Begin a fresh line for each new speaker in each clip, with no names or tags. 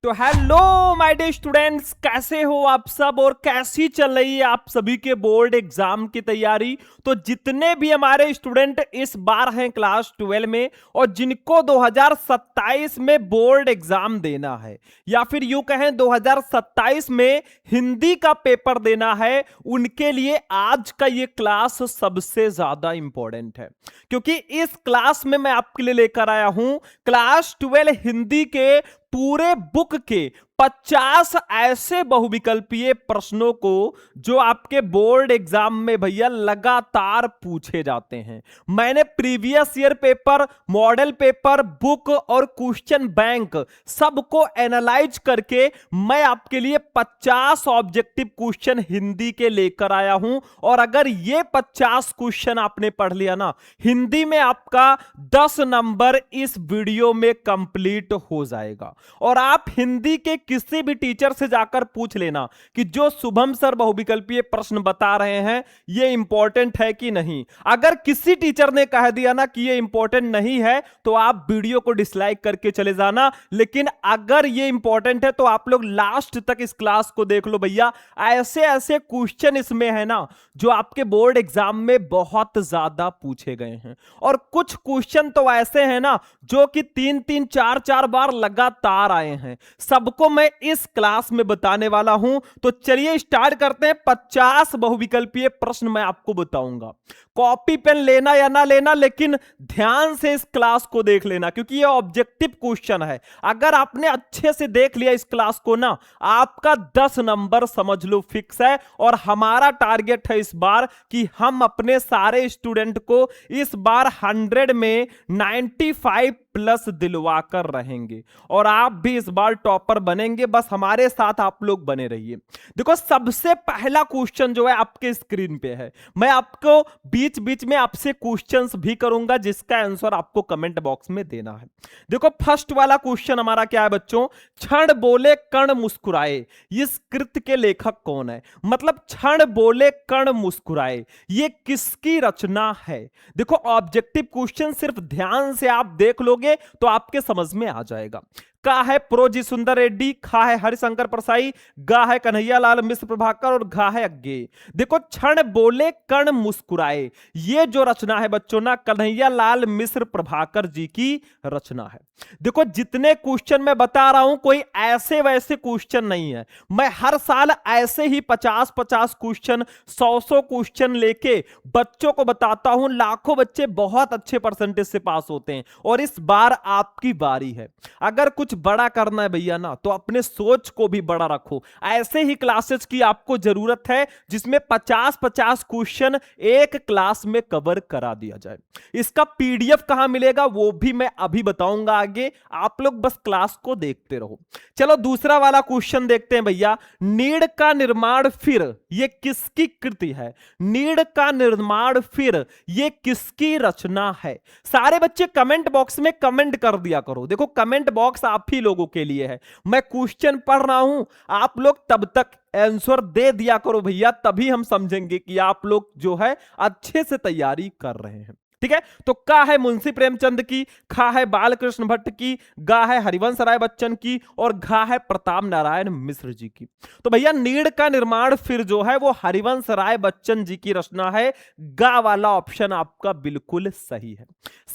तो hello my dear students, कैसे हो आप सब और कैसी चल रही है आप सभी के बोर्ड एग्जाम की तैयारी। तो जितने भी हमारे स्टूडेंट इस बार हैं क्लास 12 में और जिनको 2027 में बोर्ड एग्जाम देना है या फिर यूं कहें 2027 में हिंदी का पेपर देना है, उनके लिए आज का ये क्लास सबसे ज्यादा इंपॉर्टेंट है। क्योंकि इस क्लास में मैं आपके लिए लेकर आया हूं क्लास 12 हिंदी के पूरे बुक के 50 ऐसे बहुविकल्पीय प्रश्नों को जो आपके बोर्ड एग्जाम में भैया लगातार पूछे जाते हैं। मैंने previous year paper, model paper, book और क्वेश्चन बैंक सबको एनालाइज करके मैं आपके लिए 50 ऑब्जेक्टिव क्वेश्चन हिंदी के लेकर आया हूं। और अगर ये 50 क्वेश्चन आपने पढ़ लिया ना, हिंदी में आपका 10 नंबर इस वीडियो में कंप्लीट हो जाएगा। और आप हिंदी के किसी भी टीचर से जाकर पूछ लेना कि जो शुभम सर बहुविकल्पीय प्रश्न बता रहे हैं ये इंपॉर्टेंट है कि नहीं। अगर किसी टीचर ने कह दिया ना कि ये इंपॉर्टेंट नहीं है तो आप वीडियो को डिसलाइक करके चले जाना। लेकिन अगर ये इंपॉर्टेंट है तो आप लोग लास्ट तक इस क्लास को देख लो भैया। ऐसे ऐसे क्वेश्चन इसमें है ना जो आपके बोर्ड एग्जाम में बहुत ज्यादा पूछे गए हैं। और कुछ क्वेश्चन तो ऐसे हैं ना जो कि 3-3 4-4 बार लगातार आए हैं। सबको मैं इस क्लास में बताने वाला हूं। तो चलिए स्टार्ट करते हैं। 50 बहुविकल्पीय प्रश्न मैं आपको बताऊंगा। कॉपी पेन लेना या ना लेना, लेकिन ध्यान से इस क्लास को देख लेना क्योंकि ये ऑब्जेक्टिव क्वेश्चन है। अगर आपने अच्छे से देख लिया इस क्लास को ना, आपका 10 नंबर समझ लो फिक्स है। और हमारा टारगेट है इस बार कि हम अपने सारे स्टूडेंट को इस बार 100 में 95 प्लस दिलवा कर रहेंगे और आप भी इस बार टॉपर बनेंगे। बस हमारे साथ आप लोग बने रहिए। देखो, सबसे पहला क्वेश्चन जो है आपके स्क्रीन पे है। मैं आपको बीच बीच में आपसे क्वेश्चंस भी करूंगा जिसका आंसर आपको कमेंट बॉक्स में देना है। देखो, फर्स्ट वाला क्वेश्चन हमारा क्या है बच्चों? क्षण बोले कर्ण मुस्कुराए, इस कृत के लेखक कौन है? मतलब क्षण बोले कर्ण मुस्कुराए, ये किसकी रचना है? देखो, ऑब्जेक्टिव क्वेश्चन सिर्फ ध्यान से आप देख लोगे तो आपके समझ में आ जाएगा। का है प्रोजी सुंदर रेड्डी, खा है हरिशंकर परसाई, गा है कन्हैया लाल मिश्र प्रभाकर और घा है अज्ञे। देखो, क्षण बोले कर्ण मुस्कुराए, ये जो रचना है बच्चों ना, कन्हैया लाल मिश्र प्रभाकर जी की रचना है। देखो, जितने क्वेश्चन मैं बता रहा हूं कोई ऐसे वैसे क्वेश्चन नहीं है। मैं हर साल ऐसे ही 50-50 क्वेश्चन, 100-100 क्वेश्चन लेके बच्चों को बताता हूं। लाखों बच्चे बहुत अच्छे परसेंटेज से पास होते हैं और इस बार आपकी बारी है। अगर कुछ बड़ा करना है भैया ना तो अपने सोच को भी बड़ा रखो। ऐसे ही क्लासेस की आपको जरूरत है जिसमें 50-50 क्वेश्चन एक क्लास में कवर करा दिया जाए। इसका पीडीएफ कहां मिलेगा वो भी मैं अभी बताऊंगा आगे, आप लोग बस क्लास को देखते रहो। चलो दूसरा वाला क्वेश्चन देखते हैं भैया। नीड़ का निर्माण फिर, ये किसकी कृति है? नीड़ का निर्माण फिर, ये किसकी रचना है? सारे बच्चे कमेंट बॉक्स में कमेंट कर दिया करो। देखो, कमेंट बॉक्स आप ही लोगों के लिए है। मैं क्वेश्चन पढ़ रहा हूं, आप लोग तब तक आंसर दे दिया करो भैया, तभी हम समझेंगे कि आप लोग जो है अच्छे से तैयारी कर रहे हैं। ठीक है, तो का है मुंशी प्रेमचंद की, खा है बालकृष्ण भट्ट की, गा है हरिवंश राय बच्चन की और घा है प्रताप नारायण मिश्र जी की। तो भैया, नीड़ का निर्माण फिर जो है वो हरिवंश राय बच्चन जी की रचना है। गा वाला ऑप्शन आपका बिल्कुल सही है।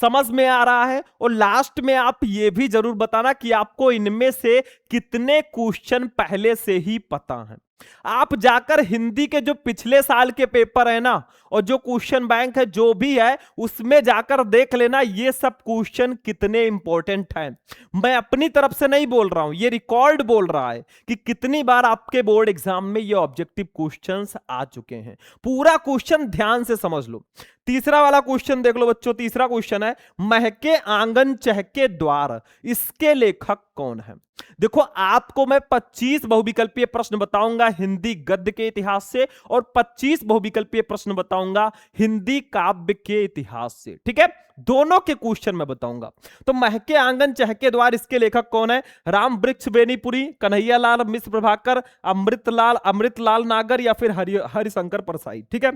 समझ में आ रहा है? और लास्ट में आप ये भी जरूर बताना कि आपको इनमें से कितने क्वेश्चन पहले से ही पता हैं। आप जाकर हिंदी के जो पिछले साल के पेपर है ना और जो क्वेश्चन बैंक है जो भी है उसमें जाकर देख लेना ये सब क्वेश्चन कितने इंपॉर्टेंट हैं। मैं अपनी तरफ से नहीं बोल रहा हूं, ये रिकॉर्ड बोल रहा है कि कितनी बार आपके बोर्ड एग्जाम में ये ऑब्जेक्टिव क्वेश्चंस आ चुके हैं। पूरा क्वेश्चन ध्यान से समझ लो। तीसरा वाला क्वेश्चन देख लो बच्चों। तीसरा क्वेश्चन है, महके आंगन चहके द्वार, इसके लेखक कौन है? देखो, आपको मैं 25 बहुविकल्पीय प्रश्न बताऊंगा हिंदी गद्य के इतिहास से और 25 बहुविकल्पीय प्रश्न बताऊंगा हिंदी काव्य के इतिहास से। ठीक है, दोनों के क्वेश्चन मैं बताऊंगा। तो महके आंगन चहके द्वार, इसके लेखक कौन है? राम वृक्ष बेनीपुरी, कन्हैया लाल मिश्र प्रभाकर, अमृतलाल नागर या फिर हरिशंकर परसाई। ठीक है,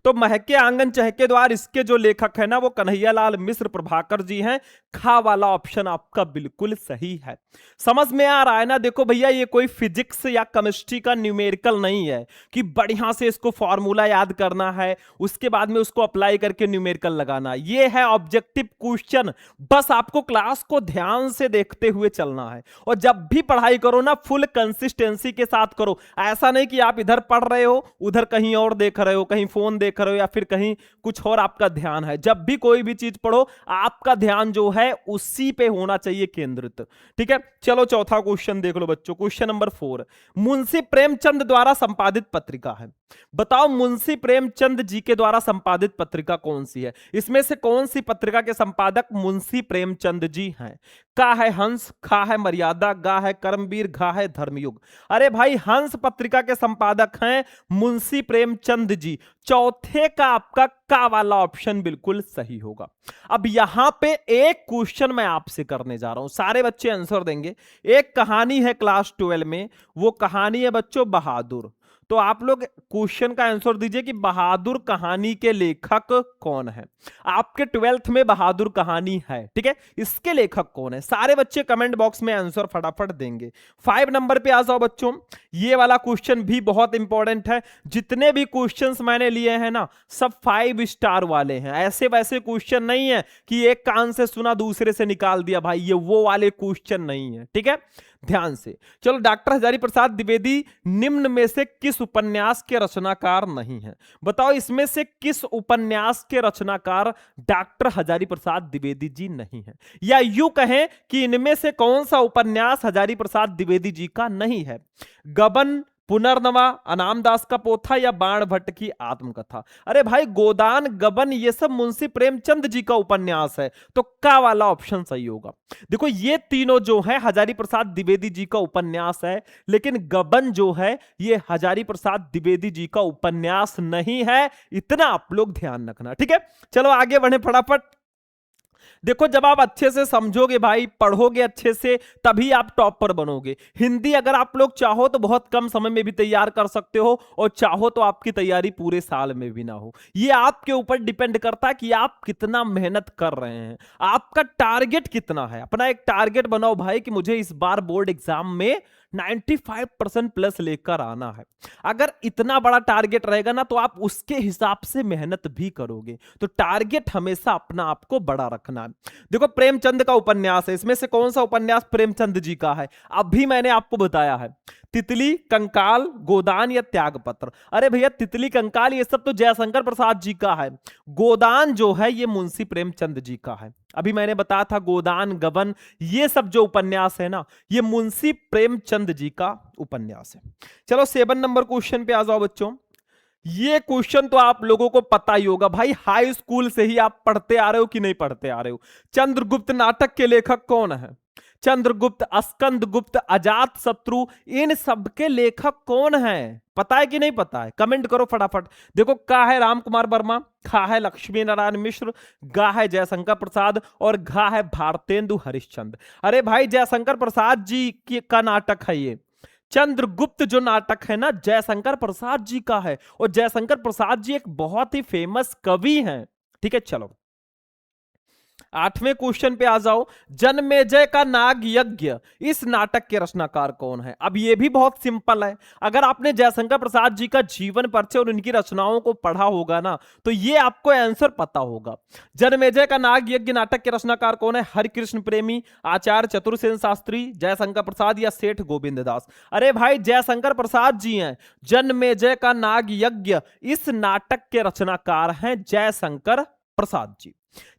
तो महके आंगन चहके द्वार, इसके जो लेखक है ना वो कन्हैयालाल मिश्र प्रभाकर जी हैं। खा वाला ऑप्शन आपका बिल्कुल सही है। समझ में आ रहा है ना? देखो भैया, ये कोई फिजिक्स या केमिस्ट्री का न्यूमेरिकल नहीं है कि बढ़िया से इसको फॉर्मूला याद करना है उसके बाद में उसको अप्लाई करके न्यूमेरिकल लगाना। ये है ऑब्जेक्टिव क्वेश्चन, बस आपको क्लास को ध्यान से देखते हुए चलना है। और जब भी पढ़ाई करो ना, फुल कंसिस्टेंसी के साथ करो। ऐसा नहीं कि आप इधर पढ़ रहे हो, उधर कहीं और देख रहे हो, कहीं फोन देख रहे हो या फिर कहीं कुछ और आपका ध्यान है। जब भी कोई भी चीज पढ़ो, आपका ध्यान जो है उसी पे होना चाहिए केंद्रित। ठीक है, चलो चौथा क्वेश्चन देख लो बच्चों। क्वेश्चन नंबर 4, मुंशी प्रेमचंद द्वारा संपादित पत्रिका है। बताओ मुंशी प्रेमचंद जी के द्वारा संपादित पत्रिका कौन सी है? इसमें से कौन सी पत्रिका के संपादक मुंशी प्रेमचंद जी हैं? का है हंस, खा है मर्यादा, गा है कर्मवीर, घा है धर्मयुग। अरे भाई, हंस पत्रिका के संपादक हैं मुंशी प्रेमचंद जी। चौथे का आपका का वाला ऑप्शन बिल्कुल सही होगा। अब यहां पे एक क्वेश्चन मैं आपसे करने जा रहा हूं, सारे बच्चे आंसर देंगे। एक कहानी है क्लास 12 में, वो कहानी है बच्चों बहादुर। तो आप लोग क्वेश्चन का आंसर दीजिए कि बहादुर कहानी के लेखक कौन है। आपके 12th में बहादुर कहानी है, ठीक है, इसके लेखक कौन है? सारे बच्चे कमेंट बॉक्स में आंसर फटाफट देंगे। 5 नंबर पे आ जाओ बच्चों। ये वाला क्वेश्चन भी बहुत इंपॉर्टेंट है। जितने भी क्वेश्चंस मैंने लिए हैं ना, सब 5 स्टार वाले हैं। ऐसे वैसे क्वेश्चन नहीं है कि एक कान से सुना दूसरे से निकाल दिया भाई, ये वो वाले क्वेश्चन नहीं है। ठीक है, ध्यान से चलो। डॉक्टर हजारी प्रसाद द्विवेदी निम्न में से किस उपन्यास के रचनाकार नहीं है? बताओ इसमें से किस उपन्यास के रचनाकार डॉक्टर हजारी प्रसाद द्विवेदी जी नहीं है? या यूं कहें कि इनमें से कौन सा उपन्यास हजारी प्रसाद द्विवेदी जी का नहीं है? गबन, पुनर्नवा, अनामदास का पोथा या बाण भट्ट की आत्मकथा? अरे भाई, गोदान, गबन, ये सब मुंशी प्रेमचंद जी का उपन्यास है, तो का वाला ऑप्शन सही होगा। देखो, ये तीनों जो है हजारी प्रसाद द्विवेदी जी का उपन्यास है, लेकिन गबन जो है ये हजारी प्रसाद द्विवेदी जी का उपन्यास नहीं है। इतना आप लोग ध्यान रखना, ठीक है। चलो आगे बढ़े फटाफट। देखो, जब आप अच्छे से समझोगे भाई, पढ़ोगे अच्छे से, तभी आप टॉपर बनोगे। हिंदी अगर आप लोग चाहो तो बहुत कम समय में भी तैयार कर सकते हो, और चाहो तो आपकी तैयारी पूरे साल में भी ना हो। ये आपके ऊपर डिपेंड करता है कि आप कितना मेहनत कर रहे हैं, आपका टारगेट कितना है। अपना एक टारगेट बनाओ भाई कि मुझे इस बार बोर्ड एग्जाम में 95% प्लस लेकर आना है। अगर इतना बड़ा टारगेट रहेगा ना, तो आप उसके हिसाब से मेहनत भी करोगे। तो टारगेट हमेशा अपना आपको बड़ा रखना है। देखो, प्रेमचंद का उपन्यास है, इसमें से कौन सा उपन्यास प्रेमचंद जी का है? अभी मैंने आपको बताया है, तितली, कंकाल, गोदान या त्यागपत्र। अरे भैया, तितली, कंकाल ये सब तो जयशंकर प्रसाद जी का है। गोदान जो है ये मुंशी प्रेमचंद जी का है। अभी मैंने बताया था गोदान, गबन, ये सब जो उपन्यास है ना, ये मुंशी प्रेमचंद जी का उपन्यास है। चलो 7 नंबर क्वेश्चन पे आ जाओ बच्चों। ये क्वेश्चन तो आप लोगों को पता ही होगा भाई, हाई स्कूल से ही आप पढ़ते आ रहे हो कि नहीं पढ़ते आ रहे हो। चंद्रगुप्त नाटक के लेखक कौन है? चंद्रगुप्त, स्कंदगुप्त, अजात शत्रु, इन सब के लेखक कौन हैं? पता है कि नहीं पता है? कमेंट करो फटाफट। देखो, का है राम कुमार वर्मा, खा है लक्ष्मी नारायण मिश्र, गा है जयशंकर प्रसाद, और घा है भारतेंदु हरिश्चंद्र। अरे भाई, जयशंकर प्रसाद जी का नाटक है ये। चंद्रगुप्त जो नाटक है ना, जयशंकर प्रसाद जी का है, और जयशंकर प्रसाद जी एक बहुत ही फेमस कवि हैं। ठीक है, चलो 8वें क्वेश्चन पे आ जाओ। जन्मेजय का नाग यज्ञ, इस नाटक के रचनाकार कौन है? अब ये भी बहुत सिंपल है। अगर आपने जयशंकर प्रसाद जी का जीवन परिचय और उनकी रचनाओं को पढ़ा होगा ना, तो ये आपको आंसर पता होगा। जन्मेजय का नाग यज्ञ नाटक के रचनाकार कौन है? हरिकृष्ण प्रेमी, आचार्य चतुरसेन शास्त्री, जयशंकर प्रसाद या सेठ गोविंद दास? अरे भाई, जयशंकर प्रसाद जी हैं। जन्मेजय का नाग यज्ञ इस नाटक के रचनाकार हैं जयशंकर प्रसाद जी।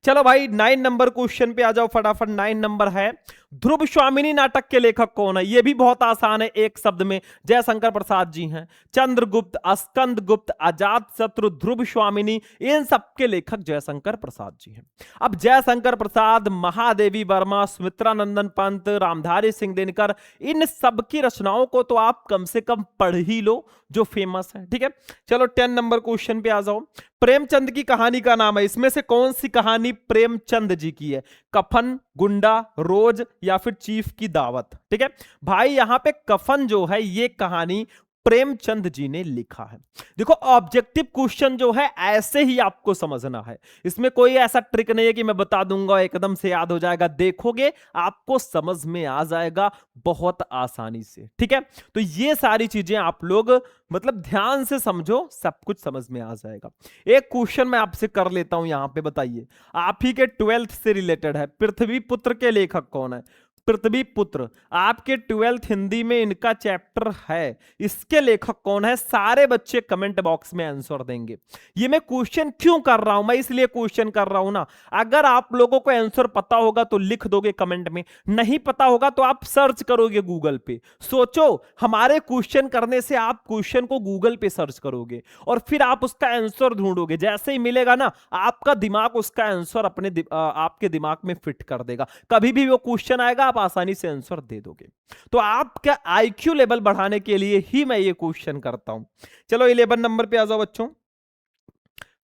चलो भाई 9 नंबर क्वेश्चन पे आ जाओ फटाफट। 9 नंबर है, ध्रुव स्वामिनी नाटक के लेखक कौन है? ये भी बहुत आसान है, एक शब्द में जयशंकर प्रसाद जी हैं। चंद्रगुप्त, स्कंदगुप्त, अजात शत्रु, ध्रुव स्वामिनी, इन सबके लेखक जयशंकर प्रसाद जी हैं। अब जयशंकर प्रसाद, महादेवी वर्मा, सुमित्रानंदन पंत, रामधारी सिंह दिनकर, इन सब की रचनाओं को तो आप कम से कम पढ़ ही लो, जो फेमस है। ठीक है, चलो 10 नंबर क्वेश्चन पे आ जाओ। प्रेमचंद की कहानी का नाम है, इसमें से कौन सी कहानी प्रेमचंद जी की है? कफन, गुंडा, रोज या फिर चीफ की दावत? ठीक है भाई, यहां पे कफन जो है ये कहानी प्रेमचंद जी ने लिखा है। देखो ऑब्जेक्टिव क्वेश्चन जो है ऐसे ही आपको समझना है, इसमें कोई ऐसा ट्रिक नहीं है कि मैं बता दूंगा एकदम से याद हो जाएगा, देखोगे आपको समझ में आ जाएगा बहुत आसानी से, ठीक है। तो ये सारी चीजें आप लोग मतलब ध्यान से समझो, सब कुछ समझ में आ जाएगा। एक क्वेश्चन मैं आपसे कर लेता हूं यहां पे, बताइए आप ही के 12th से रिलेटेड है, पृथ्वी पुत्र के लेखक कौन है? पृथ्वी पुत्र आपके 12th हिंदी में इनका चैप्टर है, इसके लेखक कौन है? सारे बच्चे कमेंट बॉक्स में आंसर देंगे। ये मैं क्वेश्चन क्यों कर रहा हूं? मैं इसलिए क्वेश्चन कर रहा हूं ना, अगर आप लोगों को आंसर पता होगा तो लिख दोगे कमेंट में, नहीं पता होगा तो आप सर्च करोगे गूगल पे। सोचो हमारे क्वेश्चन करने से आप क्वेश्चन को गूगल पे सर्च करोगे और फिर आप उसका आंसर ढूंढोगे, जैसे ही मिलेगा ना आपका दिमाग उसका आंसर आपके दिमाग में फिट कर देगा, कभी भी वो क्वेश्चन आएगा आप आसानी से आंसर दे दोगे। तो आपका आईक्यू लेवल बढ़ाने के लिए ही मैं ये क्वेश्चन करता हूं। चलो 11 नंबर पे आ जाओ बच्चों।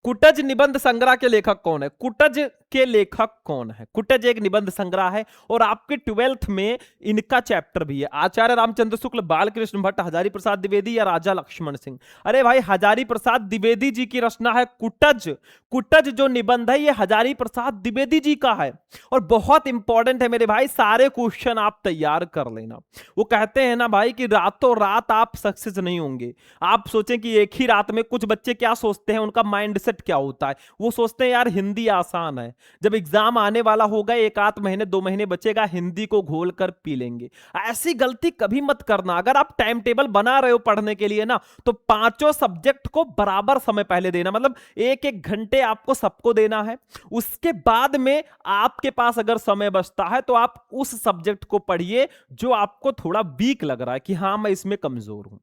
कुटज निबंध संग्रह के लेखक कौन है? कुटज के लेखक कौन है? कुटज एक निबंध संग्रह है और आपके 12th में इनका चैप्टर भी है। आचार्य रामचंद्र शुक्ल, बालकृष्ण भट्ट, हजारी प्रसाद द्विवेदी या राजा लक्ष्मण सिंह? अरे भाई हजारी प्रसाद द्विवेदी जी की रचना है कुटज। कुटज जो निबंध है ये हजारी प्रसाद द्विवेदी जी का है और बहुत इंपॉर्टेंट है मेरे भाई, सारे क्वेश्चन आप तैयार कर लेना। वो कहते हैं ना भाई कि रातों रात आप सक्सेस नहीं होंगे। आप सोचें कि एक ही रात में, कुछ बच्चे क्या सोचते हैं, उनका माइंड क्या होता है, वो सोचते हैं यार हिंदी आसान है, जब एग्जाम आने वाला होगा, एक आध महीने 2 महीने बचेगा, हिंदी को घोल कर पी लेंगे। ऐसी गलती कभी मत करना। अगर आप टाइम टेबल बना रहे हो पढ़ने के लिए ना, तो 5 सब्जेक्ट को बराबर समय पहले देना, मतलब 1-1 घंटे आपको सबको देना है। उसके बाद में आपके पास अगर समय बचता है तो आप उस सब्जेक्ट को पढ़िए जो आपको थोड़ा वीक लग रहा है कि हाँ मैं इसमें कमजोर हूं,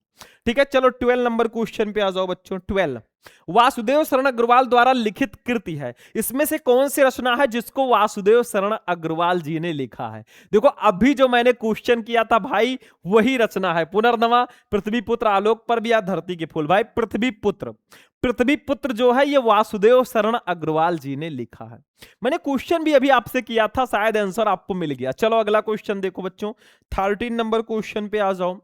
ठीक है। चलो 12 नंबर क्वेश्चन पे आ जाओ बच्चों। 12 वासुदेव शरण अग्रवाल द्वारा लिखित कृति है, इसमें से कौन सी रचना है जिसको वासुदेव शरण अग्रवाल जी ने लिखा है? देखो अभी जो मैंने क्वेश्चन किया था भाई वही रचना है, पुनर्नवा, पृथ्वी पुत्र, आलोक पर्व या धरती के फूल? भाई पृथ्वी पुत्र। पृथ्वी पुत्र जो है ये वासुदेव शरण अग्रवाल जी ने लिखा है। मैंने क्वेश्चन भी अभी आपसे किया था, शायद आंसर आपको मिल गया। चलो अगला क्वेश्चन देखो बच्चों, 13 नंबर क्वेश्चन पे आ जाओ।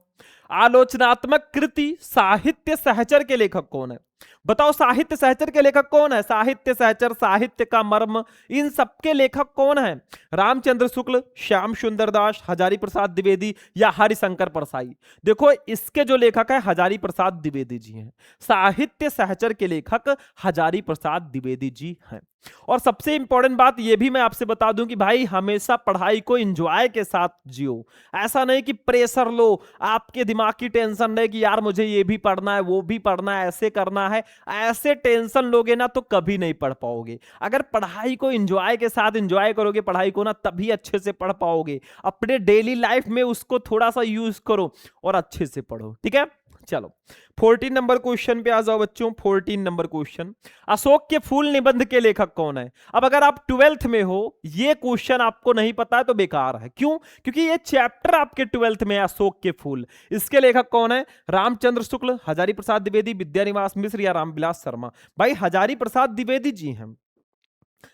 आलोचनात्मक कृति साहित्य सहचर के लेखक कौन है? बताओ साहित्य सहचर के लेखक कौन है? साहित्य सहचर, साहित्य का मर्म, इन सबके लेखक कौन है? रामचंद्र शुक्ल, श्याम सुंदर दास, हजारी प्रसाद द्विवेदी या हरिशंकर परसाई? देखो इसके जो लेखक है हजारी प्रसाद द्विवेदी जी हैं। साहित्य सहचर के लेखक हजारी प्रसाद द्विवेदी जी हैं। और सबसे इंपॉर्टेंट बात यह भी मैं आपसे बता दूं कि भाई हमेशा पढ़ाई को एंजॉय के साथ जियो। ऐसा नहीं कि प्रेशर लो, आपके दिमाग की टेंशन नहीं कि यार मुझे ये भी पढ़ना है, वो भी पढ़ना है, ऐसे करना है। ऐसे टेंशन लोगे ना तो कभी नहीं पढ़ पाओगे। अगर पढ़ाई को एंजॉय के साथ एंजॉय करोगे पढ़ाई को ना, तभी अच्छे से पढ़ पाओगे। अपने डेली लाइफ में उसको थोड़ा सा यूज करो और अच्छे से पढ़ो, ठीक है। चलो 14 नंबर क्वेश्चन पे आ जाओ बच्चों। 14 नंबर क्वेश्चन, अशोक के फूल निबंध के लेखक कौन है? अब अगर आप 12th में हो, ये क्वेश्चन आपको नहीं पता है तो बेकार है। क्यों? क्योंकि ये चैप्टर आपके 12th में है, अशोक के फूल। इसके लेखक कौन है? रामचंद्र शुक्ल, हजारी प्रसाद द्विवेदी, विद्यानिवास मिश्र या रामविलास शर्मा? भाई हजारी प्रसाद द्विवेदी जी हैं।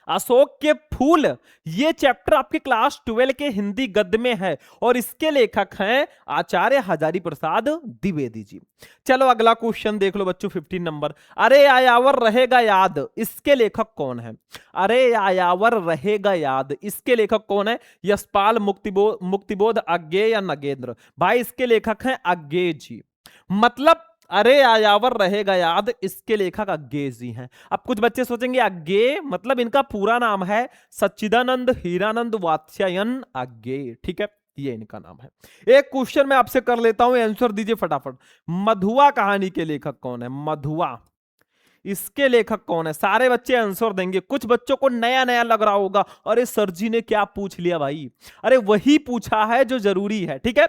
अशोक के फूल ये चैप्टर आपके क्लास 12 के हिंदी गद्य में है और इसके लेखक हैं आचार्य हजारी प्रसाद द्विवेदी जी। चलो अगला क्वेश्चन देख लो बच्चों, 15 नंबर। अरे आयावर रहेगा याद, इसके लेखक कौन है? अरे आयावर रहेगा याद, इसके लेखक कौन है? यशपाल, मुक्तिबोध, अज्ञेय या नगेंद्र? भाई इसके लेखक हैं अज्ञेय जी। मतलब अरे आयावर रहेगा याद, इसके लेखक अज्ञेय जी हैं। अब कुछ बच्चे सोचेंगे अज्ञेय मतलब इनका पूरा नाम है सच्चिदानंद हीरानंद वात्स्यायन अज्ञेय, ठीक है, ये इनका नाम है। एक क्वेश्चन मैं आपसे कर लेता हूं, आंसर दीजिए फटाफट। मधुआ कहानी के लेखक कौन है? मधुआ इसके लेखक कौन है? सारे बच्चे आंसर देंगे। कुछ बच्चों को नया नया लग रहा होगा, अरे सर जी ने क्या पूछ लिया भाई। अरे वही पूछा है जो जरूरी है, ठीक है।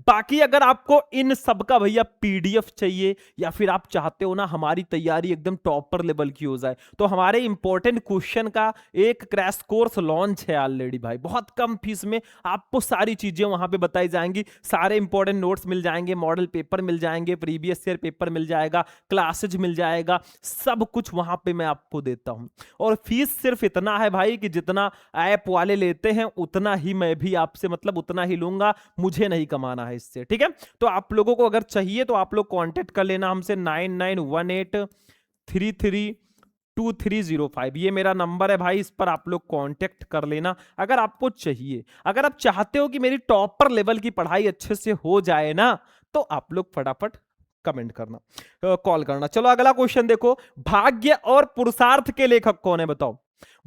बाकी अगर आपको इन सब का भैया पीडीएफ चाहिए या फिर आप चाहते हो ना हमारी तैयारी एकदम टॉपर लेवल की हो जाए, तो हमारे इंपॉर्टेंट क्वेश्चन का एक क्रैश कोर्स लॉन्च है ऑलरेडी भाई। बहुत कम फीस में आपको सारी चीजें वहां पे बताई जाएंगी। सारे इंपॉर्टेंट नोट्स मिल जाएंगे, मॉडल पेपर मिल जाएंगे, प्रीवियस ईयर पेपर मिल जाएगा, क्लासेज मिल जाएगा, सब कुछ वहां पे मैं आपको देता हूं। और फीस सिर्फ इतना है भाई कि जितना ऐप वाले लेते हैं उतना ही मैं भी आपसे मतलब उतना ही लूंगा, मुझे नहीं कमाना है इससे, ठीक है। तो आप लोगों को अगर चाहिए तो आप लोग कांटेक्ट कर लेना हमसे 9918332305, ये मेरा नंबर है भाई, इस पर आप लोग कांटेक्ट कर लेना अगर आपको चाहिए। अगर आप चाहते हो कि मेरी टॉपर लेवल की पढ़ाई अच्छे से हो जाए ना, तो आप लोग फटाफट कमेंट करना, कॉल करना। चलो अगला क्वेश्चन देखो, भाग्य और पुरुषार्थ के लेखक कौन है बताओ।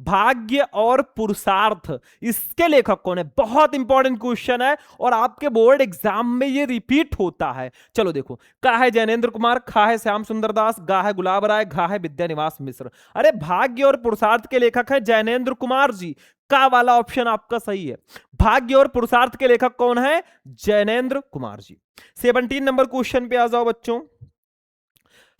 भाग्य और पुरुषार्थ, इसके लेखक कौन है? बहुत इंपॉर्टेंट क्वेश्चन है और आपके बोर्ड एग्जाम में ये रिपीट होता है। चलो देखो, का है जैनेन्द्र कुमार, खा है श्याम सुंदर दास, गा है गुलाब राय, घा है विद्यानिवास मिश्र। अरे भाग्य और पुरुषार्थ के लेखक है जैनेन्द्र कुमार जी, का वाला ऑप्शन आपका सही है। भाग्य और पुरुषार्थ के लेखक कौन है? जैनेन्द्र कुमार जी। 17 नंबर क्वेश्चन पे आ जाओ बच्चों,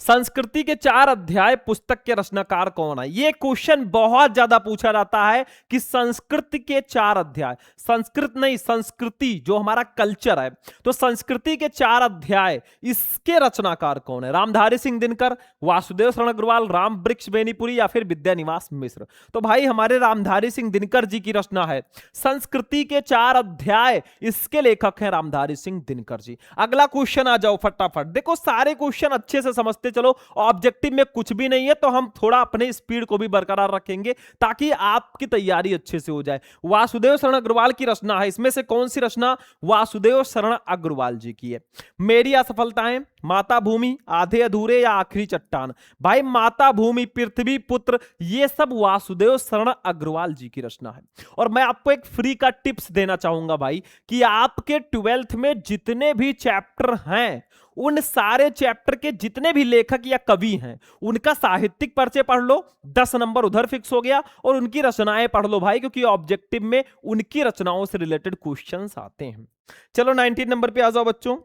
संस्कृति के 4 अध्याय पुस्तक के रचनाकार कौन है? यह क्वेश्चन बहुत ज्यादा पूछा जाता है कि संस्कृति के 4 अध्याय, संस्कृत नहीं संस्कृति जो हमारा कल्चर है, तो संस्कृति के 4 अध्याय इसके रचनाकार कौन है? रामधारी सिंह दिनकर, वासुदेव शरण अग्रवाल, राम वृक्ष बेनीपुरी या फिर विद्यानिवास मिश्र। तो भाई हमारे रामधारी सिंह दिनकर जी की रचना है संस्कृति के 4 अध्याय, इसके लेखक हैं रामधारी सिंह दिनकर जी। अगला क्वेश्चन आ जाओ फटाफट, देखो सारे क्वेश्चन अच्छे से समझते चलो, ऑब्जेक्टिव में कुछ भी नहीं है तो हम थोड़ा अपने स्पीड को भी बरकरार रखेंगे ताकि आपकी तैयारी अच्छे से हो जाए। वासुदेव शरण अग्रवाल की रचना है, इसमें से कौन सी रचना वासुदेव शरण अग्रवाल जी की है? मेरी असफलताएं, माता भूमि, आधे अधूरे या आखिरी चट्टान। भाई माता भूमि, पृथ्वी पुत्र, ये सब वासुदेव शरण अग्रवाल जी की रचना है। और मैं आपको एक फ्री का टिप्स देना चाहूंगा भाई कि आपके 12th में जितने भी चैप्टर हैं, उन सारे चैप्टर के जितने भी लेखक या कवि हैं उनका साहित्यिक परिचय पढ़ लो, 10 नंबर उधर फिक्स हो गया, और उनकी रचनाएं पढ़ लो भाई, क्योंकि ऑब्जेक्टिव में उनकी रचनाओं से रिलेटेड क्वेश्चंस आते हैं। चलो 19 नंबर पे आ जाओ बच्चों,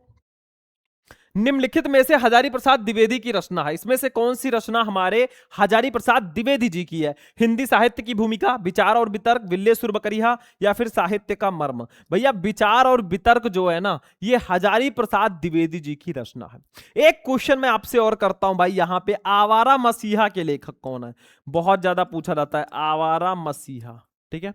निम्नलिखित में से हजारी प्रसाद द्विवेदी की रचना है, इसमें से कौन सी रचना हमारे हजारी प्रसाद द्विवेदी जी की है? हिंदी साहित्य की भूमिका, विचार और वितर्क, विल्ले सुर बकरिया या फिर साहित्य का मर्म। भैया विचार और वितर्क जो है ना, ये हजारी प्रसाद द्विवेदी जी की रचना है। एक क्वेश्चन मैं आपसे और करता हूं भाई, यहां पे आवारा मसीहा के लेखक कौन है? बहुत ज्यादा पूछा जाता है आवारा मसीहा, ठीक है,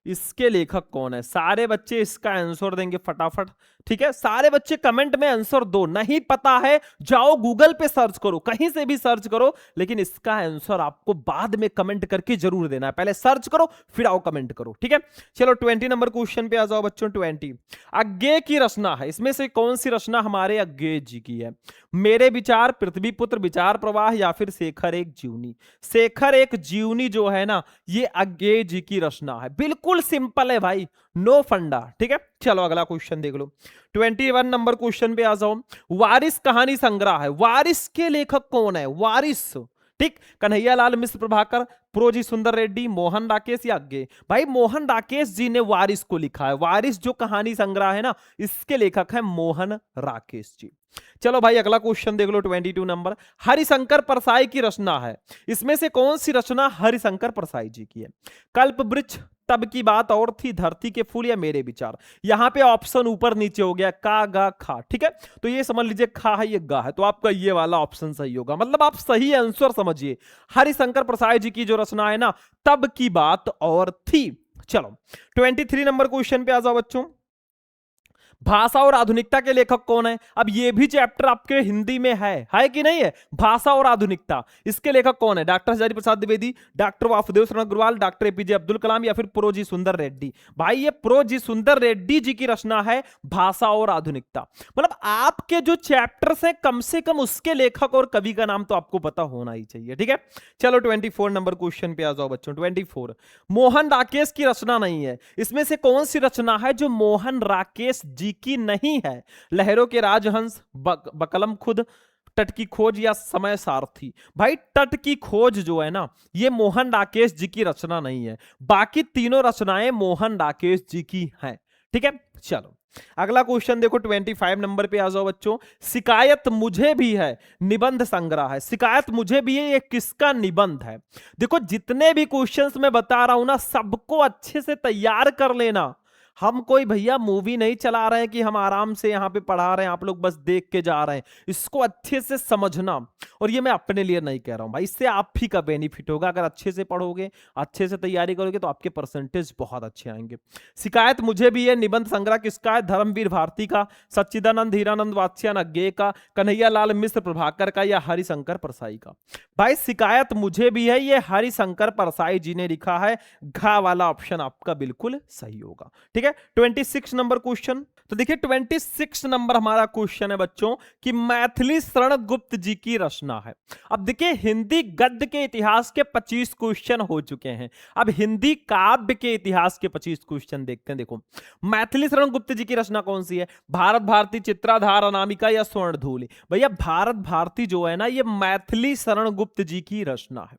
इसके लेखक कौन है? सारे बच्चे इसका आंसर देंगे फटाफट, ठीक है, सारे बच्चे कमेंट में आंसर दो। नहीं पता है जाओ गूगल पे सर्च करो, कहीं से भी सर्च करो, लेकिन इसका आंसर आपको बाद में कमेंट करके जरूर देना है। पहले सर्च करो फिर आओ कमेंट करो, ठीक है। चलो 20 नंबर क्वेश्चन पे आ जाओ बच्चों। 20 अज्ञे की रचना है, इसमें से कौन सी रचना हमारे अज्ञे जी की है? मेरे विचार, पृथ्वी पुत्र, विचार प्रवाह या फिर शेखर एक जीवनी। शेखर एक जीवनी जो है ना, ये अज्ञे जी की रचना है। बिल्कुल सिंपल है भाई, नो फंडा, ठीक है। चलो अगला क्वेश्चन देख लो, 21 नंबर क्वेश्चन पे आ जाओ। वारिस कहानी संग्रह है, वारिस के लेखक कौन है? वारिस, ठीक, कन्हैयालाल मिश्र, प्रभाकर, प्रोजी सुंदर रेड्डी, मोहन राकेश या अज्ञे। भाई मोहन राकेश जी ने वारिस को लिखा है, वारिस जो कहानी संग्रह है ना, इसके लेखक है मोहन राकेश जी। चलो भाई अगला क्वेश्चन देख लो, 22 नंबर, हरिशंकर परसाई की रचना है, इसमें से कौन सी रचना हरिशंकर परसाई जी की है? कल्प वृक्ष, तब की बात और थी, धरती के फूल या मेरे विचार। यहां पे ऑप्शन ऊपर नीचे हो गया, का गा खा, ठीक है, तो ये समझ लीजिए खा है ये गा है, तो आपका ये वाला ऑप्शन सही होगा, मतलब आप सही आंसर समझिए। हरिशंकर प्रसाद जी की जो रचना है ना, तब की बात और थी। चलो 23 नंबर क्वेश्चन पे आ जाओ बच्चों, भाषा और आधुनिकता के लेखक कौन है? अब ये भी चैप्टर आपके हिंदी में है कि नहीं है? भाषा और आधुनिकता, इसके लेखक कौन है? डॉक्टर हजारी प्रसाद द्विवेदी, डॉक्टर वासुदेव शरण अग्रवाल, डॉक्टर एपीजे अब्दुल कलाम या फिर प्रोजी सुंदर रेड्डी। भाई ये प्रोजी सुंदर रेड्डी जी की रचना है भाषा और आधुनिकता। मतलब आपके जो चैप्टर्स हैं कम से कम उसके लेखक और कवि का नाम तो आपको पता होना ही चाहिए, ठीक है। चलो 24 नंबर क्वेश्चन पे आ जाओ बच्चों। 24 मोहन राकेश की रचना नहीं है, इसमें से कौन सी रचना है जो मोहन राकेश जी की नहीं है? लहरों के राजहंस, बकलम खुद, तट की खोज या समय सारथी। भाई तट की खोज जो है ना, ये मोहन राकेश जी की रचना नहीं है, बाकी तीनों रचनाएं मोहन राकेश जी की हैं, ठीक है। चलो अगला क्वेश्चन देखो, 25 नंबर पे आ जाओ बच्चों। शिकायत मुझे भी है निबंध संग्रह है, शिकायत मुझे भी है, ये किसका निबंध है? देखो जितने भी क्वेश्चंस मैं बता रहा हूं ना, सबको अच्छे से तैयार कर लेना। हम कोई भैया मूवी नहीं चला रहे हैं कि हम आराम से यहाँ पे पढ़ा रहे हैं, आप लोग बस देख के जा रहे हैं। इसको अच्छे से समझना, और ये मैं अपने लिए नहीं कह रहा हूं भाई, इससे आप ही का बेनिफिट होगा। अगर अच्छे से पढ़ोगे, अच्छे से तैयारी करोगे तो आपके परसेंटेज बहुत अच्छे आएंगे। शिकायत मुझे भी है निबंध संग्रह किसका है? धर्मवीर भारती का, सच्चिदानंद हीरानंद वात्स्यायन अज्ञेय का, कन्हैया लाल मिश्र प्रभाकर का, या हरिशंकर परसाई का? भाई शिकायत मुझे भी है, ये हरिशंकर परसाई जी ने लिखा है। घा वाला ऑप्शन आपका बिल्कुल सही होगा। ठीक है, 26 नंबर क्वेश्चन। तो देखिए 26 नंबर हमारा क्वेश्चन है बच्चों कि मैथिली शरण गुप्त जी की रचना है। अब देखिए हिंदी गद्य के इतिहास के 25 क्वेश्चन हो चुके हैं, अब हिंदी काव्य के इतिहास के 25 क्वेश्चन देखते हैं। देखो मैथिली शरण गुप्त जी की रचना कौन सी है? भारत भारती, चित्राधार, अनामिका या स्वर्णधूलि? भैया भारत भारती जो है ना, ये मैथिली शरण गुप्त जी की रचना है।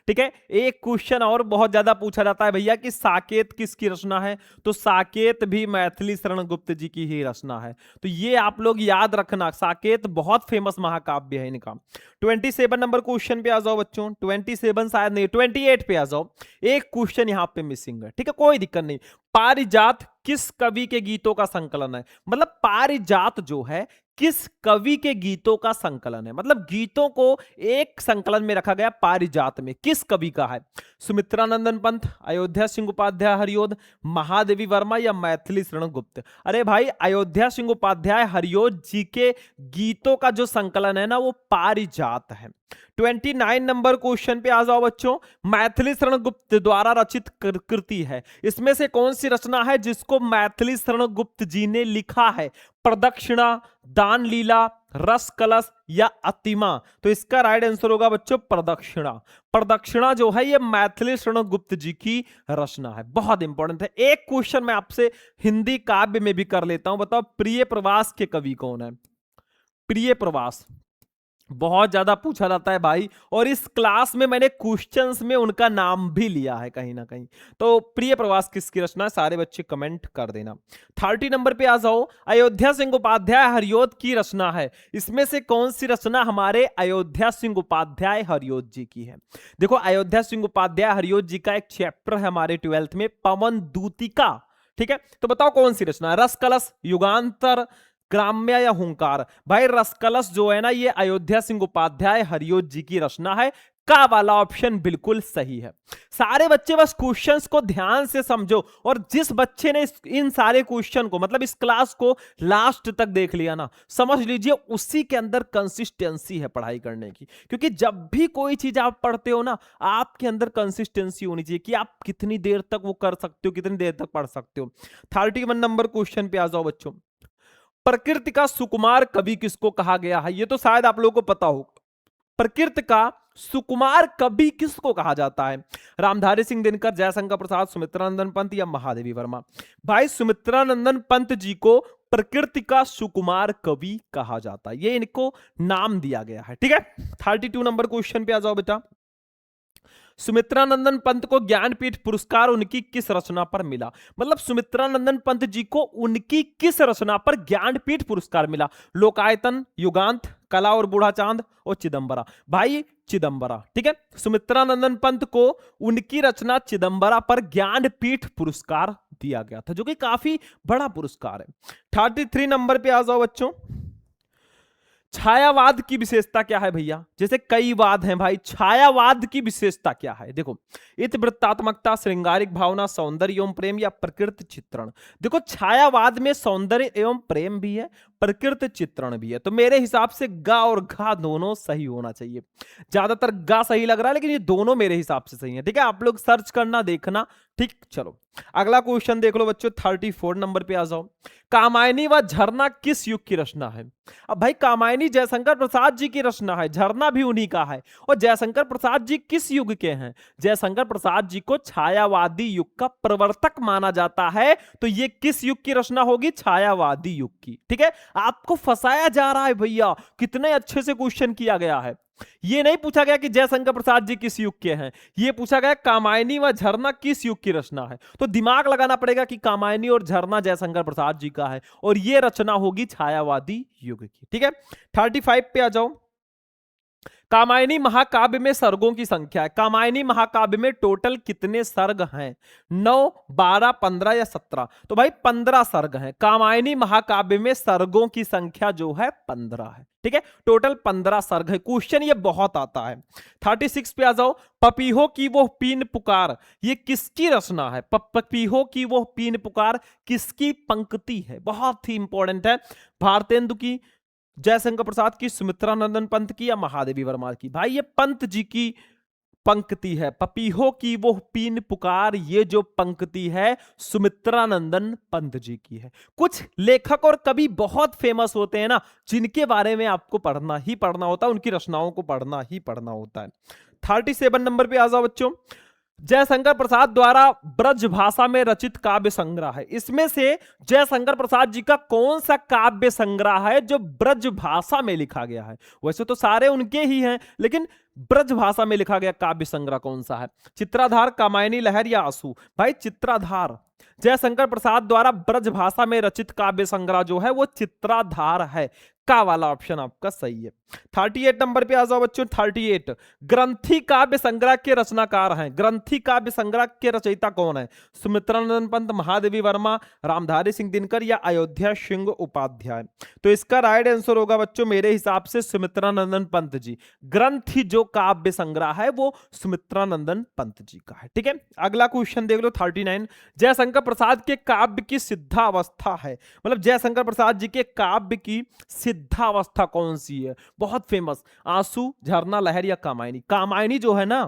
ठीक है, एक क्वेश्चन और बहुत ज्यादा पूछा जाता है भैया कि साकेत किसकी रचना है? तो साकेत भी मैथिली शरण गुप्त जी की ही रचना है। तो ये आप लोग याद रखना, साकेत बहुत फेमस महाकाव्य है इनका। 27 नंबर क्वेश्चन पे आ जाओ बच्चों। 27 शायद नहीं, 28 पे आ जाओ। एक क्वेश्चन यहां पे मिसिंग है, ठीक है, कोई दिक्कत नहीं। पारिजात किस कवि के गीतों का संकलन है? मतलब पारिजात जो है किस कवि के गीतों का संकलन है? मतलब गीतों को एक संकलन में रखा गया पारिजात में, किस कवि का है? सुमित्रानंदन पंत, अयोध्या सिंह उपाध्याय हरियोध, महादेवी वर्मा या मैथिली शरण गुप्त? अरे भाई अयोध्या सिंह उपाध्याय हरियोध जी के गीतों का जो संकलन है ना, वो पारिजात है। 29 नंबर क्वेश्चन पे आ जाओ बच्चों। मैथिली शरण गुप्त द्वारा रचित कृति है, इसमें से कौन सी रचना है जिसको मैथिली शरण गुप्त जी ने लिखा है? प्रदक्षिणा, दान लीला, रस कलश या अतिमा? तो इसका राइट आंसर होगा बच्चों प्रदक्षिणा। प्रदक्षिणा जो है ये मैथिली शरण गुप्त जी की रचना है, बहुत इंपॉर्टेंट है। एक क्वेश्चन मैं आपसे हिंदी काव्य में भी कर लेता हूं, बताओ प्रिय प्रवास के कवि कौन है? प्रिय प्रवास बहुत ज्यादा पूछा जाता है भाई, और इस क्लास में मैंने क्वेश्चंस में उनका नाम भी लिया है कहीं ना कहीं। तो प्रिय प्रवास किसकी रचना है? सारे बच्चे कमेंट कर देना। 30 नंबर पे आ जाओ। अयोध्या सिंह उपाध्याय हरियोध की रचना है, इसमें से कौन सी रचना हमारे अयोध्या सिंह उपाध्याय हरियोध जी की है? देखो अयोध्या सिंह उपाध्याय हरियोध जी का एक चैप्टर है हमारे 12th में, पवन दूतिका। ठीक है, तो बताओ कौन सी रचना है? रस कलश, युगांतर, ग्राम्य या हुंकार? भाई रसकलश जो है ना, ये अयोध्या सिंह उपाध्याय हरियोध जी की रचना है। का वाला ऑप्शन बिल्कुल सही है। सारे बच्चे बस क्वेश्चंस को ध्यान से समझो, और जिस बच्चे ने इन सारे क्वेश्चन को मतलब इस क्लास को लास्ट तक देख लिया ना, समझ लीजिए उसी के अंदर कंसिस्टेंसी है पढ़ाई करने की। क्योंकि जब भी कोई चीज आप पढ़ते हो ना, आपके अंदर कंसिस्टेंसी होनी चाहिए कि आप कितनी देर तक वो कर सकते हो, कितनी देर तक पढ़ सकते हो। 31 नंबर क्वेश्चन पे आ जाओ बच्चों। प्रकृति का सुकुमार कवि किसको कहा गया है? ये तो शायद आप लोगों को पता हो। प्रकृति का सुकुमार कवि किसको कहा जाता है? रामधारी सिंह दिनकर, जयशंकर प्रसाद, सुमित्रानंदन पंत या महादेवी वर्मा? भाई सुमित्रानंदन पंत जी को प्रकृति का सुकुमार कवि कहा जाता है, ये इनको नाम दिया गया है। ठीक है, 32 नंबर क्वेश्चन पे आ जाओ बेटा। सुमित्रानंदन पंत को ज्ञानपीठ पुरस्कार उनकी किस रचना पर मिला? मतलब सुमित्रानंदन पंत जी को उनकी किस रचना पर ज्ञानपीठ पुरस्कार मिला? लोकायतन, युगांत, कला और बूढ़ा चांद और चिदंबरा? भाई चिदंबरा। ठीक है, सुमित्रानंदन पंत को उनकी रचना चिदंबरा पर ज्ञानपीठ पुरस्कार दिया गया था, जो कि काफी बड़ा पुरस्कार है। 33 नंबर पे आ जाओ बच्चों। छायावाद की विशेषता क्या है भैया? जैसे कई वाद हैं भाई, छायावाद की विशेषता क्या है? देखो इतिवृत्तात्मकता, श्रृंगारिक भावना, सौंदर्य एवं प्रेम या प्रकृति चित्रण? देखो छायावाद में सौंदर्य एवं प्रेम भी है, प्रकृति चित्रण भी है। तो मेरे हिसाब से गा और घा दोनों सही होना चाहिए। ज्यादातर गा सही लग रहा है, लेकिन ये दोनों मेरे हिसाब से सही है। ठीक है, आप लोग सर्च करना, देखना। ठीक, चलो अगला क्वेश्चन देख लो बच्चों। 34 नंबर पे आ जाओ। कामायनी व झरना किस युग की रचना है? अब भाई कामायनी जयशंकर प्रसाद जी की रचना है, झरना भी उन्हीं का है। और जयशंकर प्रसाद जी किस युग के हैं? जयशंकर प्रसाद जी को छायावादी युग का प्रवर्तक माना जाता है। तो ये किस युग की रचना होगी? छायावादी युग की। ठीक है, आपको फंसाया जा रहा है भैया, कितने अच्छे से क्वेश्चन किया गया है। ये नहीं पूछा गया कि जयशंकर प्रसाद जी किस युग के हैं, ये पूछा गया कामायनी व झरना किस युग की रचना है। तो दिमाग लगाना पड़ेगा कि कामायनी और झरना जयशंकर प्रसाद जी का है, और ये रचना होगी छायावादी युग की। ठीक है, 35 पे आ जाओ। कामायनी महाकाव्य में सर्गों की संख्या है। कामायनी महाकाव्य में टोटल कितने सर्ग हैं? 9, 12, 15 या 17? तो भाई 15 सर्ग हैं। कामायनी महाकाव्य में सर्गों की संख्या जो है 15 है। ठीक है, टोटल 15 सर्ग है। क्वेश्चन ये बहुत आता है। 36 पे आ जाओ। पपीहो की वो पीन पुकार, ये किसकी रचना है? पपीहो की वो पीन पुकार किसकी पंक्ति है? बहुत ही इंपॉर्टेंट है। भारतेंदु की, जयशंकर प्रसाद की, सुमित्रा नंदन पंत की या महादेवी वर्मा की? भाई ये पंत जी की पंक्ति है। पपीहो की वो पीन पुकार, ये जो पंक्ति है सुमित्रा नंदन पंत जी की है। कुछ लेखक और कवि बहुत फेमस होते हैं ना, जिनके बारे में आपको पढ़ना ही पढ़ना होता है, उनकी रचनाओं को पढ़ना ही पढ़ना होता है। 37 नंबर पे आ जाओ बच्चों। जयशंकर प्रसाद द्वारा ब्रज भाषा में रचित काव्य संग्रह है। इसमें से जयशंकर प्रसाद जी का कौन सा काव्य संग्रह है जो ब्रज भाषा में लिखा गया है? वैसे तो सारे उनके ही हैं, लेकिन ब्रज भाषा में लिखा गया काव्य संग्रह कौन सा है? चित्राधार, कामायनी लहर या आंसू? भाई चित्राधार। जयशंकर प्रसाद द्वारा ब्रज भाषा में रचित काव्य संग्रह जो है वो चित्राधार है। का वाला ऑप्शन आपका सही है। 38 नंबर पे आ जाओ बच्चों। 38 ग्रंथि काव्य संग्रह के रचनाकार हैं। ग्रंथि काव्य संग्रह के रचयिता कौन है? सुमित्रा नंदन पंत, महादेवी वर्मा, रामधारी सिंह दिनकर या अयोध्या सिंह उपाध्याय? तो इसका राइट आंसर होगा बच्चों मेरे हिसाब से सुमित्रा नंदन पंत जी। ग्रंथि जो काव्य संग्रह है वो सुमित्रा नंदन पंत जी का है। ठीक है, अगला क्वेश्चन देख लो। 39 जयशंकर प्रसाद के काव्य की सिद्धावस्था है, मतलब जयशंकर प्रसाद जी के काव्य की सिद्धावस्था कौन सी है? बहुत फेमस। आंसू, झरना, लहर या कामायनी? कामायनी जो है ना,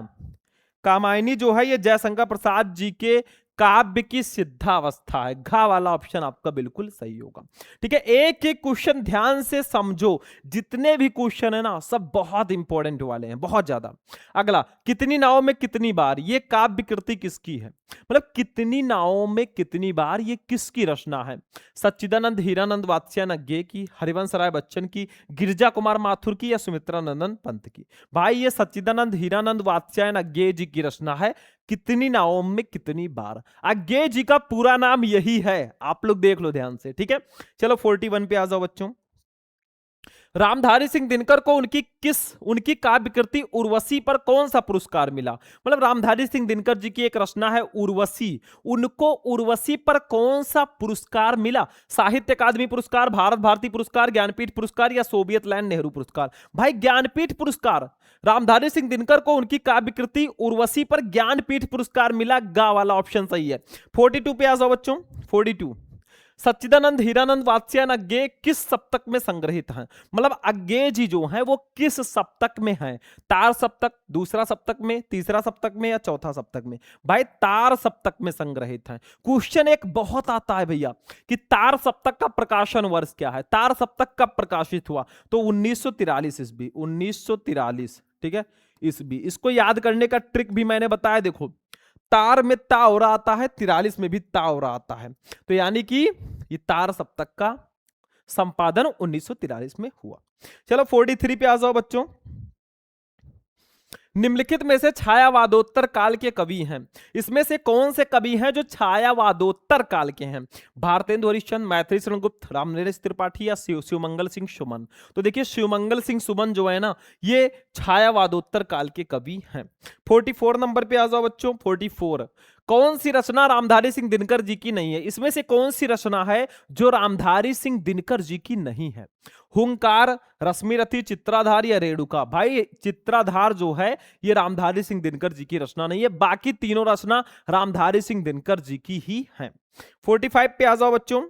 कामायनी जो है ये जयशंकर प्रसाद जी के काव्य की सिद्धावस्था है। घा वाला ऑप्शन आपका बिल्कुल सही होगा। ठीक है, एक एक क्वेश्चन ध्यान से समझो। जितने भी क्वेश्चन है ना सब बहुत इंपॉर्टेंट वाले हैं, बहुत ज्यादा। अगला, कितनी नावों में कितनी बार, ये काव्य कृति किसकी है? मतलब कितनी नावों में कितनी बार, ये किसकी रचना है? सच्चिदानंद हीरानंद वात्स्यायन की, हरिवंश राय बच्चन की, गिरिजा कुमार माथुर की या सुमित्रा नंदन पंत की? भाई ये सच्चिदानंद हीरानंद वात्स्यायन जी की रचना है। कितनी नावों में कितनी बार, अज्ञे जी का पूरा नाम यही है। आप लोग देख लो ध्यान से। ठीक है, चलो 41 पे आ जाओ बच्चों। रामधारी सिंह दिनकर को उनकी काव्य कृति उर्वशी पर कौन सा पुरस्कार मिला? मतलब रामधारी सिंह दिनकर जी की एक रचना है उर्वशी, उनको उर्वशी पर कौन सा पुरस्कार मिला? साहित्य अकादमी पुरस्कार, भारत भारती पुरस्कार, ज्ञानपीठ पुरस्कार या सोवियत लैंड नेहरू पुरस्कार? भाई ज्ञानपीठ पुरस्कार। रामधारी सिंह दिनकर को उनकी काव्य कृति उर्वशी पर ज्ञानपीठ पुरस्कार मिला। गा वाला ऑप्शन सही है। 42 पे आ जाओ बच्चों। 42 सच्चिदानंद हीरानंद वात्स्यायन अज्ञे किस सप्तक में संग्रहित हैं? मतलब अज्ञे जी जो हैं वो किस सप्तक में हैं? तार सप्तक, दूसरा सप्तक में, तीसरा सप्तक में या चौथा सप्तक में? भाई तार सप्तक में संग्रहित हैं। क्वेश्चन एक बहुत आता है भैया कि तार सप्तक का प्रकाशन वर्ष क्या है? तार सप्तक कब प्रकाशित हुआ? तो 1943 ईस्वी, 1943। ठीक है, ईस्वी। इसको याद करने का ट्रिक भी मैंने बताया। देखो, तार में ता हो रहा आता है, 43 में भी ता हो रहा आता है, तो यानी कि ये तार सप्तक का संपादन 1943 में हुआ। चलो 43 पे आ जाओ बच्चों। निम्नलिखित में से छायावादोत्तर काल के कवि हैं। इसमें से कौन से कवि हैं जो छायावादोत्तर काल के हैं? भारतेंदु हरिश्चंद्र, मैथिली शरण गुप्त, रामनरेश त्रिपाठी या शिवमंगल सिंह सुमन? तो देखिए शिवमंगल सिंह सुमन जो है ना ये छायावादोत्तर काल के कवि हैं। 44 नंबर पे आ जाओ बच्चों। 44 कौन सी रचना रामधारी सिंह दिनकर जी की नहीं है? इसमें से कौन सी रचना है जो रामधारी सिंह दिनकर जी की नहीं है? हुंकार, रश्मिरथी, चित्राधार या रेणुका? भाई चित्राधार जो है ये रामधारी सिंह दिनकर जी की रचना नहीं है, बाकी तीनों रचना रामधारी सिंह दिनकर जी की ही हैं। 45 पे आ जाओ बच्चों।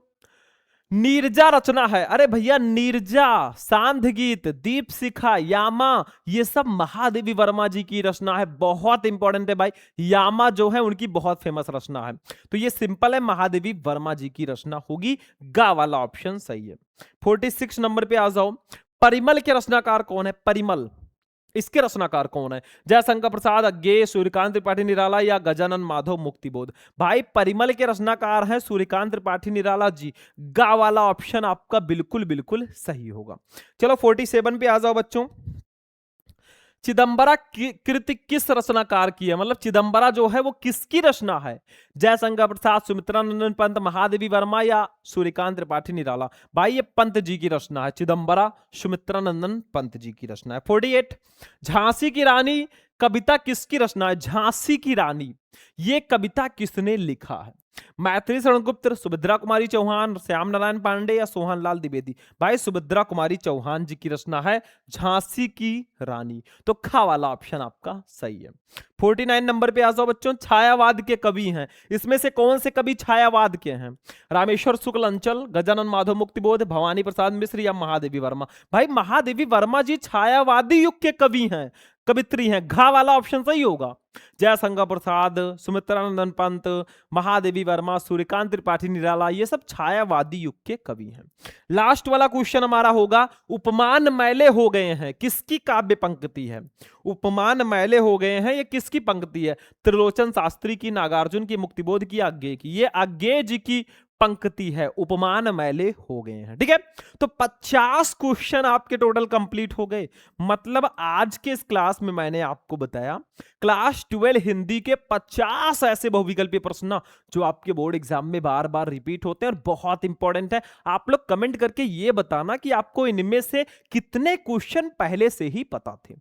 नीरजा रचना है। अरे भैया नीरजा, सांध्य गीत, दीप शिखा, यामा, ये सब महादेवी वर्मा जी की रचना है। बहुत इंपॉर्टेंट है भाई, यामा जो है उनकी बहुत फेमस रचना है, तो ये सिंपल है, महादेवी वर्मा जी की रचना होगी। गा वाला ऑप्शन सही है। 46 नंबर पे आ जाओ। परिमल के रचनाकार कौन है? परिमल, इसके रचनाकार कौन है? जयशंकर प्रसाद अज्ञे, सूर्यकांत त्रिपाठी निराला या गजानन माधव मुक्तिबोध? भाई परिमल के रचनाकार हैं सूर्यकांत त्रिपाठी निराला जी। गा वाला ऑप्शन आपका बिल्कुल बिल्कुल सही होगा। चलो 47 पे आ जाओ बच्चों। चिदंबरा कृति किस रचनाकार की है, मतलब चिदंबरा जो है वो किसकी रचना है? जयशंकर प्रसाद, सुमित्रानंदन पंत, महादेवी वर्मा या सूर्यकांत त्रिपाठी निराला? भाई ये पंत जी की रचना है, चिदंबरा सुमित्रानंदन पंत जी की रचना है। 48, झांसी की रानी कविता किसकी रचना है? झांसी की रानी ये कविता किसने लिखा है? मैथिली शरण गुप्त, सुभद्रा कुमारी चौहान, श्याम नारायण पांडे या सोहन लाल द्विवेदी? भाई सुभद्रा कुमारी चौहान जी की रचना है झांसी की रानी, तो खा वाला ऑप्शन आपका सही है। 49 नंबर पे आ जाओ बच्चों, छायावाद के कवि हैं, इसमें से कौन से कवि छायावाद के हैं? रामेश्वर शुक्ल अंचल, गजानन माधव मुक्तिबोध, भवानी प्रसाद मिश्र या महादेवी वर्मा? भाई महादेवी वर्मा जी छायावादी युग के कवि हैं, कवित्री हैं, घा वाला ऑप्शन सही होगा। जयशंकर प्रसाद, सुमित्रानंदन पंत, महादेवी वर्मा, सूर्यकांत त्रिपाठी निराला ये सब छायावादी युग के कवि हैं। लास्ट वाला क्वेश्चन हमारा होगा, उपमान मैले हो गए हैं किसकी काव्य पंक्ति है? उपमान मैले हो गए हैं ये किसकी पंक्ति है? त्रिलोचन शास्त्री की, नागार्जुन की, मुक्तिबोध की, आज्ञे की? ये आज्ञे जी की पंक्ति है, उपमान मैले हो गए हैं। ठीक है, तो 50 क्वेश्चन आपके टोटल कंप्लीट हो गए। मतलब आज के इस क्लास में मैंने आपको बताया क्लास 12 हिंदी के 50 ऐसे बहुविकल्पीय प्रश्न ना जो आपके बोर्ड एग्जाम में बार बार रिपीट होते हैं और बहुत इंपॉर्टेंट है। आप लोग कमेंट करके ये बताना कि आपको इनमें से कितने क्वेश्चन पहले से ही पता थे।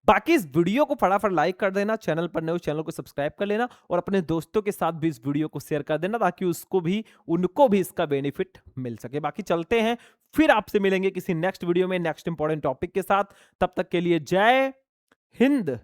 बाकी इस वीडियो को फटाफट लाइक कर देना, चैनल पर नए हो चैनल को सब्सक्राइब कर लेना और अपने दोस्तों के साथ भी इस वीडियो को शेयर कर देना ताकि उनको भी इसका बेनिफिट मिल सके। बाकी चलते हैं, फिर आपसे मिलेंगे किसी नेक्स्ट वीडियो में नेक्स्ट इंपॉर्टेंट टॉपिक के साथ। तब तक के लिए जय हिंद।